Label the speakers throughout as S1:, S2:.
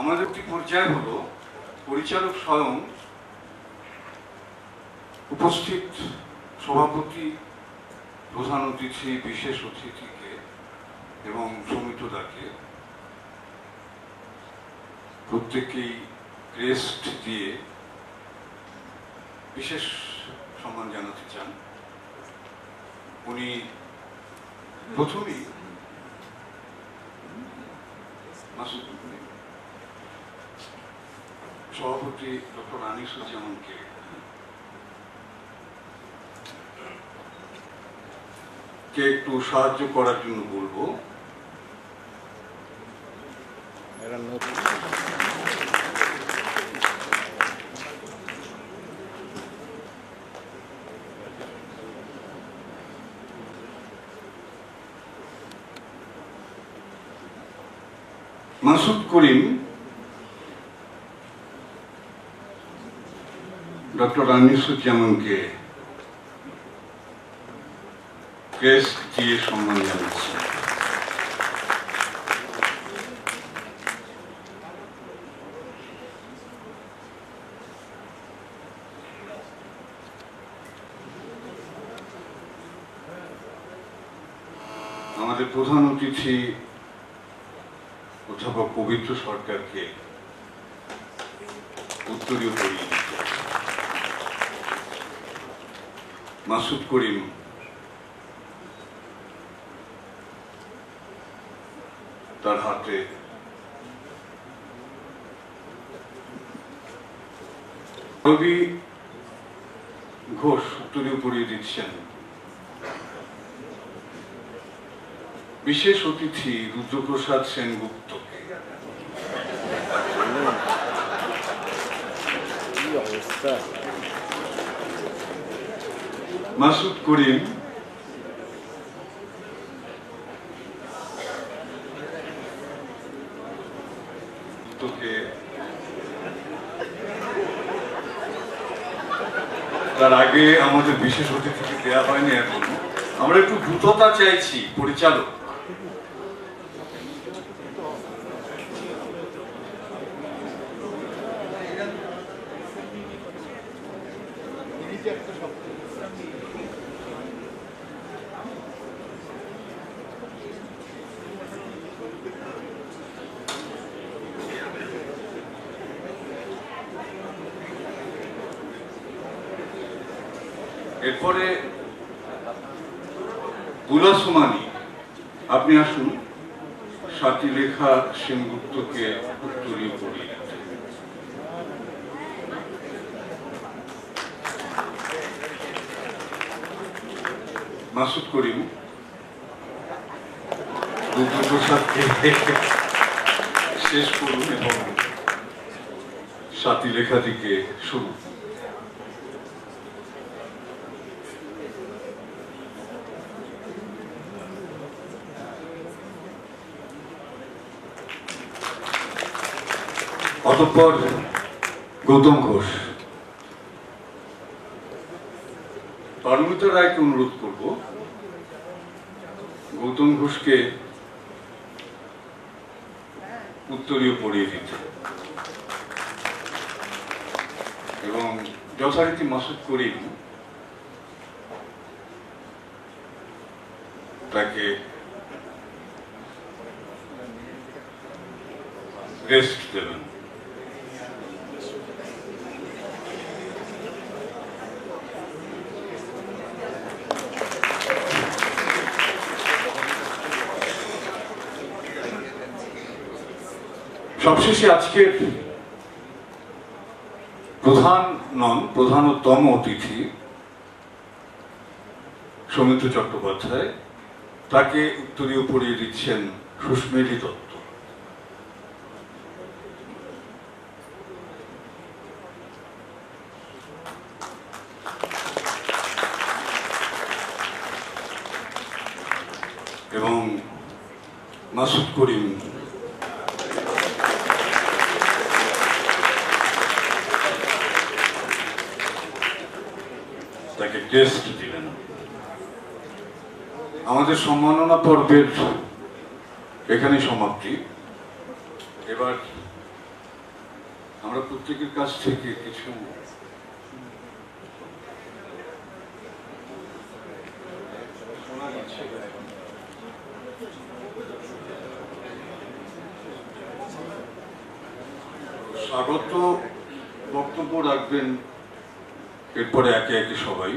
S1: আমাদের একটি পর্যায় হলো পরিচালক স্বয়ং উপস্থিত সভাপতি, প্রধান অতিথি, বিশেষ অতিথিকে এবং সমিতদাকে প্রত্যেকেই ক্রেস্ট দিয়ে বিশেষ সম্মান জানাতে চান। উনি প্রথমেই সভাপতি ডক্টর আনিসুজ্জামানকে একটু সাহায্য করার জন্য বলবো। মাসুদ করিম ডক্টর আনিসুজ্জামানকে ক্রেস্ট দিয়ে সম্মান জানাচ্ছে। আমাদের প্রধান অতিথি অধ্যাপক পবিত্র সরকারকে উত্তরীয় করিয়ে দিতে মাসুদ করিম তার হাতে রবি ঘোষ উত্তরীয় পরিয়ে দিচ্ছেন বিশেষ অতিথি রুদ্রপ্রসাদ সেনগুপ্তকে। মাসুদ করিম তার আগে আমাদের বিশেষ অতিথিকে দেওয়া হয়নি এখন। আমরা একটু দ্রুততা চাইছি পরিচালক। এরপরে দুলা সুমানি, আপনি আসুন স্বাতীলেখা সেনগুপ্তকে উত্তরীয় পরিয়ে দিতে। মাসুদ করিম রুদ্রপ্রসাদকে শেষ করুন এবং স্বাতীলেখা দিকে শুরু। অতঃপর গৌতম ঘোষ। পারমিতা রায়কে অনুরোধ করব গৌতম ঘোষকে উত্তরীয় পড়িয়ে দিতে এবং যথারীতি মাসুদ করিম তাকে রেস্ট দেবেন। সবশেষে আজকের প্রধানতম অতিথি সৌমিত্র চট্টোপাধ্যায়, তাকে উত্তরীয় পড়িয়ে দিচ্ছেন সুস্মেলি দত্ত। এবং মাসুদ করিম তাকে টেস্ট দিলেন। আমাদের সম্মাননা পর্বের এখানেই সমাপ্তি। এবার আমরা প্রত্যেকের কাছ থেকে কিছু স্বাগত বক্তব্য রাখবেন এরপরে একে একে সবাই।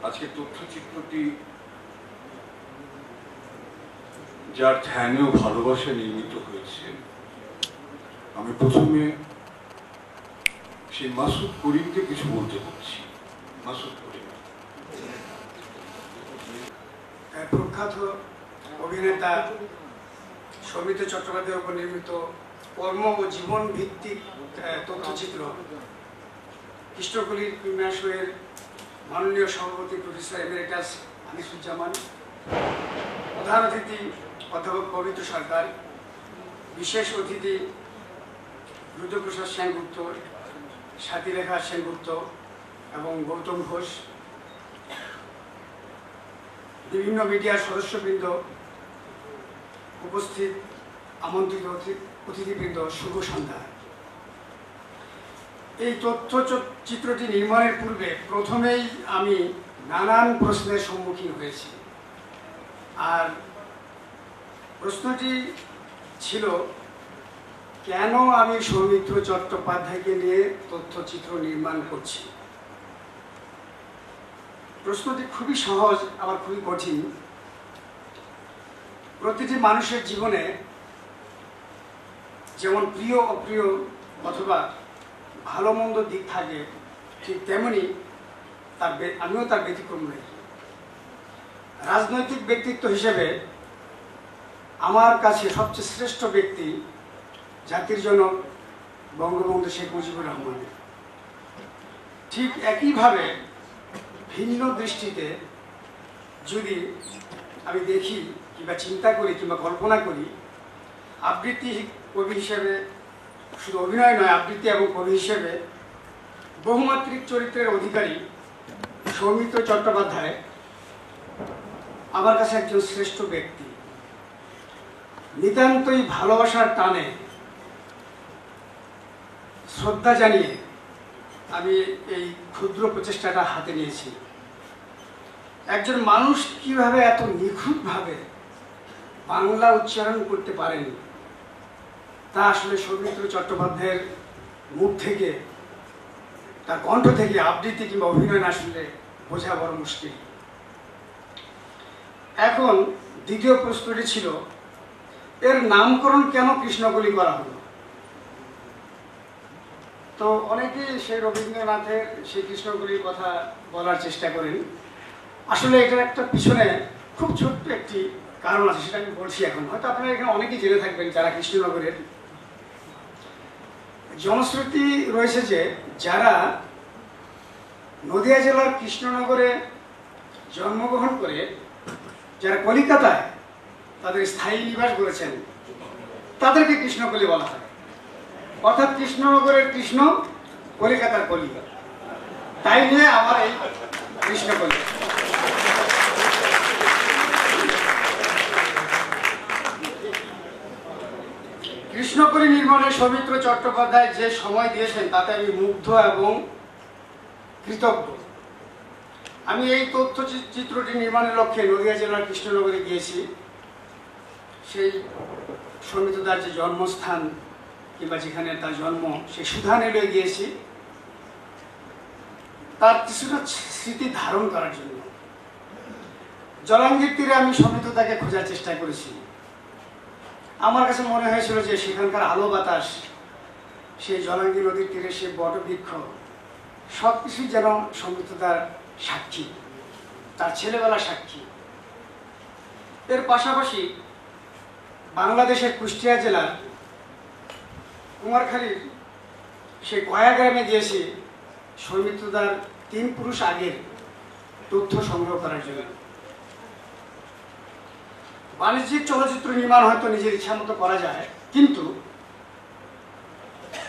S1: আজকে তথ্যচিত্রটি যার ধ্যানে ও ভালোবাসা নির্মিত হয়েছে, আমি প্রথমে সেই মাসুদ করিমকে কিছু বলতে বলছি। মাসুদ করিম
S2: প্রখ্যাত অভিনেতা সৌমিত্র চট্টোপাধ্যায়ের উপর নির্মিত কর্ম ও জীবন ভিত্তিক তথ্যচিত্র কৃষ্ণকলির প্রিমিয়ার শোয়ের মাননীয় সভাপতি প্রফেসর এমেরিটাস আনিসুজ্জামান, প্রধান অতিথি অধ্যাপক পবিত্র সরকার, বিশেষ অতিথি রুদ্রপ্রসাদ সেনগুপ্ত, সাথীরেখা সেনগুপ্ত এবং গৌতম ঘোষ, বিভিন্ন মিডিয়ার সদস্যবৃন্দ, উপস্থিত আমন্ত্রিত অতিথিবৃন্দ, শুভ সন্ধ্যা। এই তথ্যচিত্রটি নির্মাণের পূর্বে প্রথমেই আমি নানান প্রশ্নের সম্মুখীন হয়েছি। আর প্রশ্নটি ছিল, কেন আমি সৌমিত্র চট্টোপাধ্যায়কে নিয়ে তথ্যচিত্র নির্মাণ করছি। প্রশ্নটি খুবই সহজ, আবার খুবই কঠিন। প্রতিটি মানুষের জীবনে যেমন প্রিয় অপ্রিয় অথবা ভালো মন্দ দিক থাকে, ঠিক তেমনি আমিও তার ব্যতিক্রম নই। রাজনৈতিক ব্যক্তিত্ব হিসেবে আমার কাছে সবচেয়ে শ্রেষ্ঠ ব্যক্তি জাতির জনক বঙ্গবন্ধু শেখ মুজিবুর রহমান। ঠিক একইভাবে ভিন্ন দৃষ্টিতে যদি আমি দেখি কিংবা চিন্তা করি কিংবা কল্পনা করি, আবৃত্তি কবি হিসেবে, শুধু অভিনয় নয়, আবৃত্তি এবং কবি হিসেবে বহুমাত্রিক চরিত্রের অধিকারী সৌমিত্র চট্টোপাধ্যায় আমার কাছে একজন শ্রেষ্ঠ ব্যক্তি। নিতান্তই ভালোবাসার টানে শ্রদ্ধা জানিয়ে আমি এই ক্ষুদ্র প্রচেষ্টাটা হাতে নিয়েছি। একজন মানুষ কিভাবে এত নিখুঁতভাবে বাংলা উচ্চারণ করতে পারেন, তা আসলে সৌমিত্র চট্টোপাধ্যায়ের মুখ থেকে, তার কণ্ঠ থেকে আবৃত্তি কিংবা অভিনয় না শুনলে বোঝা বড় মুশকিল। এখন দ্বিতীয় প্রশ্নটি ছিল, এর নামকরণ কেন কৃষ্ণকলি করা হলো। তো অনেকেই সেই রবীন্দ্রনাথের সেই কৃষ্ণকলির কথা বলার চেষ্টা করেন। আসলে এটার একটা পিছনে খুব ছোট্ট একটি কারণ আছে, সেটা আমি বলছি এখন। হয়তো আপনারা এখানে অনেকেই জেনে থাকবেন যারা কৃষ্ণনগরের। জনশ্রুতি রয়েছে যে যারা নদিয়া জেলার কৃষ্ণনগরে জন্মগ্রহণ করে যারা কলিকাতায় তাদের স্থায়ী নিবাস করেছেন, তাদেরকে কৃষ্ণকলি বলা হয়। অর্থাৎ কৃষ্ণনগরের কৃষ্ণ, কলিকাতার কলি, তাই নিয়ে আমার এই কৃষ্ণকলি। কৃষ্ণকলি নির্মাণে সৌমিত্র চট্টোপাধ্যায় যে সময় দিয়েছেন তাতে আমি মুগ্ধ এবং কৃতজ্ঞ। আমি এই তথ্যচিত্রটি নির্মাণের লক্ষ্যে নদিয়া জেলার কৃষ্ণনগরে গিয়েছি। সেই সৌমিত্রদার যে জন্মস্থান কিংবা যেখানে তার জন্ম, সেই সুধানেলে গিয়েছি তার কিছুটা স্মৃতি ধারণ করার জন্য। জলাঙ্গির তীরে আমি সৌমিত্রদাকে খোঁজার চেষ্টা করেছি। আমার কাছে মনে হয়েছিল যে সেখানকার আলো বাতাস, সেই জলাঙ্গি নদীর তীরে সে বটবৃক্ষ, সব কিছুই যেন সৌমিত্রদার সাক্ষী, তার ছেলেবেলার সাক্ষী। এর পাশাপাশি বাংলাদেশের কুষ্টিয়া জেলার কুমারখালীর সেই গয়া গ্রামে গিয়েছি সৌমিত্রদার 3 পুরুষ আগের তথ্য সংগ্রহ করার জন্য। বাণিজ্যিক চলচ্চিত্র নির্মাণ হয়তো নিজের ইচ্ছা মতো করা যায়, কিন্তু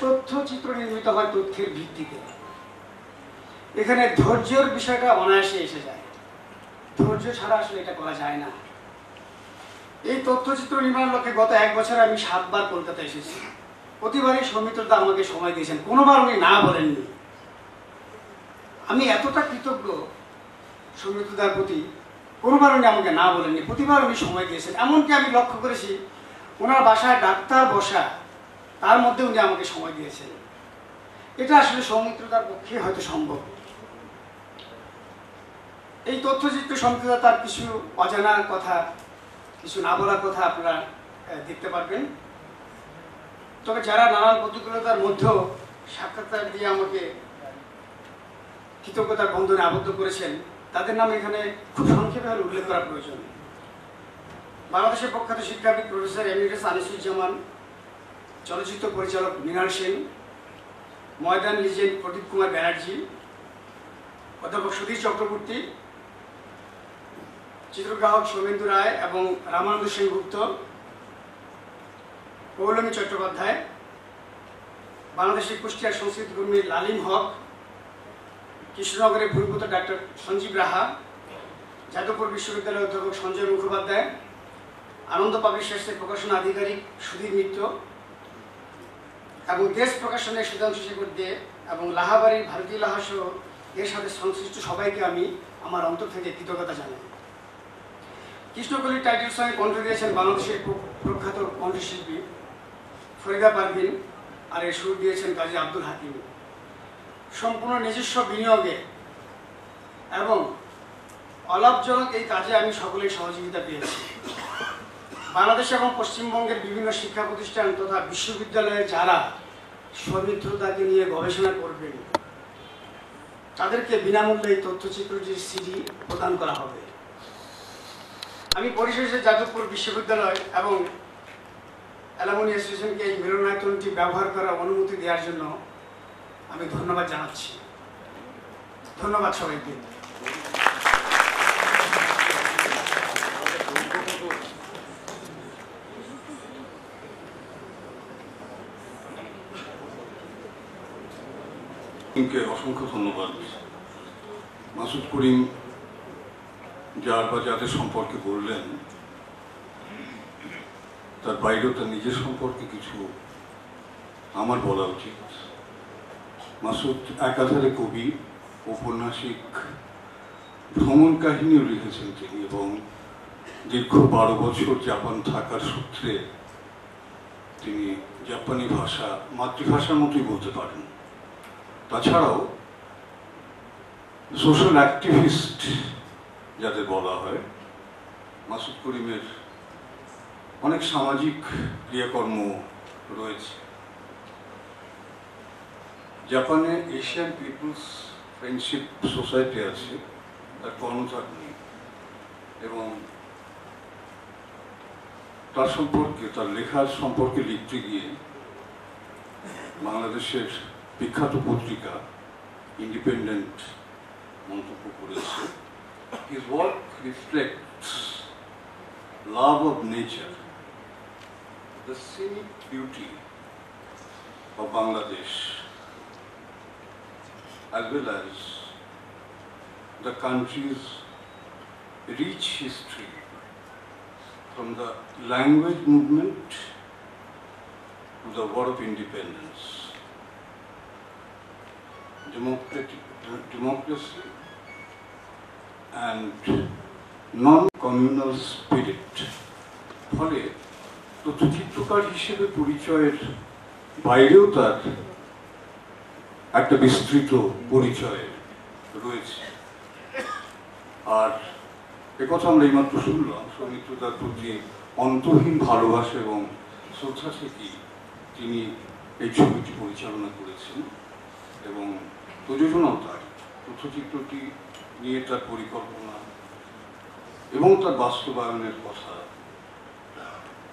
S2: তথ্যচিত্র নির্মিত হয় তথ্যের ভিত্তিতে। এখানে ধৈর্যের বিষয়টা অনায়াসে এসে যায়। ধৈর্য ছাড়া আসলে এটা করা যায় না। এই তথ্যচিত্র নির্মাণ লক্ষ্যে গত 1 বছরে আমি 7 বার কলকাতা এসেছি। প্রতিবারই সৌমিত্রদা আমাকে সময় দিয়েছেন, কোনোবার উনি না বলেননি। আমি এতটা কৃতজ্ঞ সৌমিত্রদার প্রতি, কোনোবার উনি আমাকে না বলেননি, প্রতিবার উনি সময় দিয়েছেন। এমনকি আমি লক্ষ্য করেছি ওনার বাসায় ডাক্তার বসা, তার মধ্যে উনি আমাকে সময় দিয়েছেন। এটা আসলে সৌমিত্রদার পক্ষে হয়তো সম্ভব। এই তথ্যচিত্র সৌমিত্রদা তার কিছু অজানা কথা, কিছু না বলার কথা আপনারা দেখতে পারবেন। তবে যারা নানান প্রতিকূলতার মধ্যেও সাক্ষাৎকার দিয়ে আমাকে কৃতজ্ঞতার বন্ধনে আবদ্ধ করেছেন, তাদের নাম এখানে খুব সংক্ষেপে হলে উল্লেখ করা প্রয়োজন। বাংলাদেশের প্রখ্যাত শিক্ষাবিদ প্রফেসর এমিরেটাস আনিসুজ্জামান, চলচ্চিত্র পরিচালক মৃণাল সেন, ময়দান লিজেন্ড প্রদীপ কুমার ব্যানার্জি, অধ্যাপক সুধীর চক্রবর্তী, চিত্রগ্রাহক সৌমেন্দু রায় এবং রামানন্দ সেনগুপ্ত, পৌলমী চট্টোপাধ্যায়, বাংলাদেশের কুষ্টিয়ার সংস্কৃতিকর্মী লালিম হক, কৃষ্ণনগরের ভূমিপুত্র ডাক্তার সঞ্জীব রাহা, যাদবপুর বিশ্ববিদ্যালয়ের অধ্যাপক সঞ্জয় মুখোপাধ্যায়, আনন্দ পাবলিশার্সের প্রকাশনা আধিকারিক সুধীর মিত্র এবং দেশ প্রকাশনের সুধাংশু শেখর দে এবং লাহাবাড়ির ভারতীয় লাহা সহ এর সাথে সংশ্লিষ্ট সবাইকে আমি আমার অন্তর থেকে কৃতজ্ঞতা জানাই। কৃষ্ণকলির টাইটেল সঙ্গে কণ্ঠ দিয়েছেন বাংলাদেশের প্রখ্যাত কণ্ঠশিল্পী ফরিদা পারভিন, আর এর সুর দিয়েছেন কাজী আব্দুল হাকিম। সম্পূর্ণ নিজস্ব বিনিয়োগে এবং অলাভজনক এই কাজে আমি সকলের সহযোগিতা পেয়েছি। বাংলাদেশ এবং পশ্চিমবঙ্গের বিভিন্ন শিক্ষা প্রতিষ্ঠান তথা বিশ্ববিদ্যালয়ে যারা সৌমিত্রদাকে নিয়ে গবেষণা করবেন, তাদেরকে বিনামূল্যে এই তথ্যচিত্রটির সিডি প্রদান করা হবে। আমি পরিশেষে যাদবপুর বিশ্ববিদ্যালয় এবং অ্যালামনি অ্যাসোসিয়েশনকে এই মিলনায়তনটি ব্যবহার করার অনুমতি দেওয়ার জন্য আমি ধন্যবাদ জানাচ্ছি। ধন্যবাদ সবাইকে।
S1: অসংখ্য ধন্যবাদ। মাসুদ করিম যার বা যাদের সম্পর্কে বললেন, তার বাইরেও তার নিজের সম্পর্কে কিছু আমার বলা উচিত। মাসুদ একাধারে কবি, ঔপন্যাসিক, ভ্রমণ কাহিনীও লিখেছেন তিনি, এবং দীর্ঘ 12 বছর জাপান থাকার সূত্রে তিনি জাপানি ভাষা মাতৃভাষার মতোই বলতে পারেন। তাছাড়াও সোশ্যাল অ্যাক্টিভিস্ট যাদের বলা হয়, মাসুদ করিমের অনেক সামাজিক ক্রিয়াকর্ম রয়েছে। জাপানে এশিয়ান পিপলস ফ্রেন্ডশিপ সোসাইটি আছে, তার কর্মচার নেই, এবং তার সম্পর্কে, তার লেখার সম্পর্কে লিখতে গিয়ে বাংলাদেশের বিখ্যাত পত্রিকা ইন্ডিপেন্ডেন্ট মন্তব্য করেছে, his work reflects love of nature, the scenic beauty of Bangladesh, as well as the country's rich history from the language movement to the war of independence, democracy and non-communal spirit. ফলে তথ্যচিত্রকার হিসেবে পরিচয়ের বাইরেও তার একটা বিস্তৃত পরিচয় রয়েছে। আর একথা আমরা এইমাত্র শুনলাম, সৌমিত্রদার প্রতি অন্তহীন ভালোবাসা এবং শ্রদ্ধা থেকেই তিনি এই ছবিটি পরিচালনা করেছেন, এবং প্রযোজনাও তার। তথ্যচিত্রটি নিয়ে তার পরিকল্পনা এবং তার বাস্তবায়নের কথা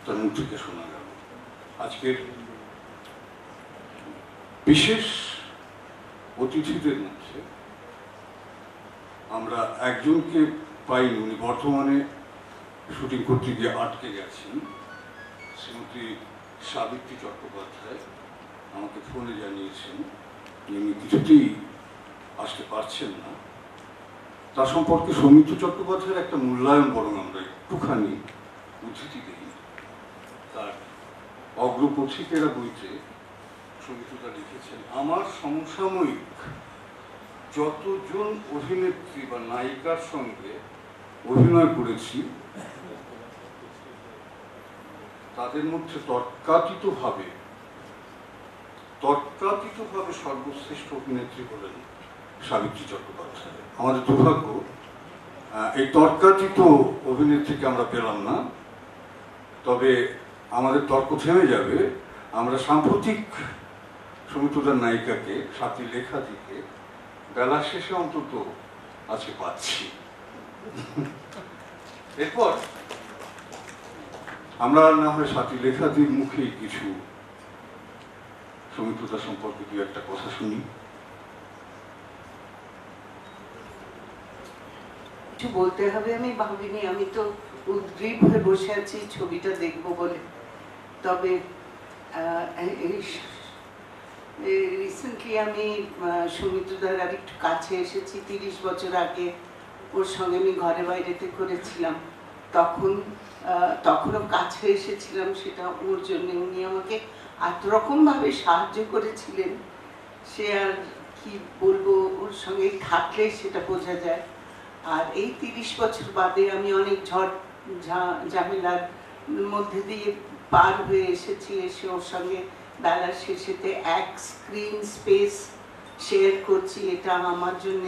S1: তার মুখ থেকে শোনা গেল। আজকের বিশেষ অতিথিদের মধ্যে আমরা একজনকে পাইনি, উনি বর্তমানে শুটিং করতে গিয়ে আটকে গেছেন। শ্রীমতী সাবিত্রী চট্টোপাধ্যায় আমাকে ফোনে জানিয়েছেন উনি কিছুতেই আসতে পারছেন না। তার সম্পর্কে সৌমিত্র চট্টোপাধ্যায়ের একটা মূল্যায়ন বরং আমরা একটুখানি উদ্ধৃতি দিই। তার অগ্রপথিকেরা বইতে সমিতিটা লিখেছেন, আমার সমসাময়িক যতজন অভিনেত্রী বা নায়িকার সঙ্গে অভিনয় করেছি তাদের মধ্যে তর্কাতীতভাবে সর্বশ্রেষ্ঠ অভিনেত্রী হলেন সাবিত্রী চট্টোপাধ্যায়। আমাদের দুর্ভাগ্য এই তর্কাতীত অভিনেত্রীকে আমরা পেলাম না, তবে আমাদের তর্ক থেমে যাবে আমরা সাম্প্রতিক সমিতিটার নায়িকাকে সাথী লেখাদিকে বেলা শেষে অন্তত আজকে পাচ্ছি। এরপর আমরা না হয় সাথী লেখাদির মুখেই কিছু সমিতিটা সম্পর্কে দু একটা কথা শুনি।
S3: কিছু বলতে হবে আমি ভাবিনি, আমি তো উদ্গ্রীব হয়ে বসে আছি ছবিটা দেখবো বলে। তবে রিসেন্টলি আমি সৌমিত্রদার আর একটু কাছে এসেছি। 30 বছর আগে ওর সঙ্গে আমি ঘরে বাইরেতে করেছিলাম, তখনও কাছে এসেছিলাম, সেটা ওর জন্য। উনি আমাকে এত রকমভাবে সাহায্য করেছিলেন, সে আর কি বলবো, ওর সঙ্গে থাকলে সেটা বোঝা যায়। আর এই 30 বছর বাদে আমি অনেক ঝড় ঝামেলার মধ্যে দিয়ে পার হয়ে এসেছি, এসে ওর সঙ্গে বেলার শেষেতে এক স্ক্রিন স্পেস শেয়ার করছি। এটা আমার জন্য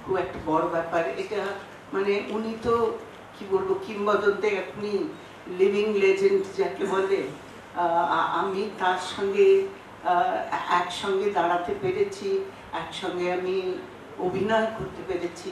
S3: খুব একটা বড় ব্যাপার। এটা মানে উনি তো কি বলবো, কিংবদন্তি, আপনি লিভিং লেজেন্ড যাকে বলে। আমি তার সঙ্গে একসঙ্গে দাঁড়াতে পেরেছি, একসঙ্গে আমি অভিনয় করতে পেরেছি।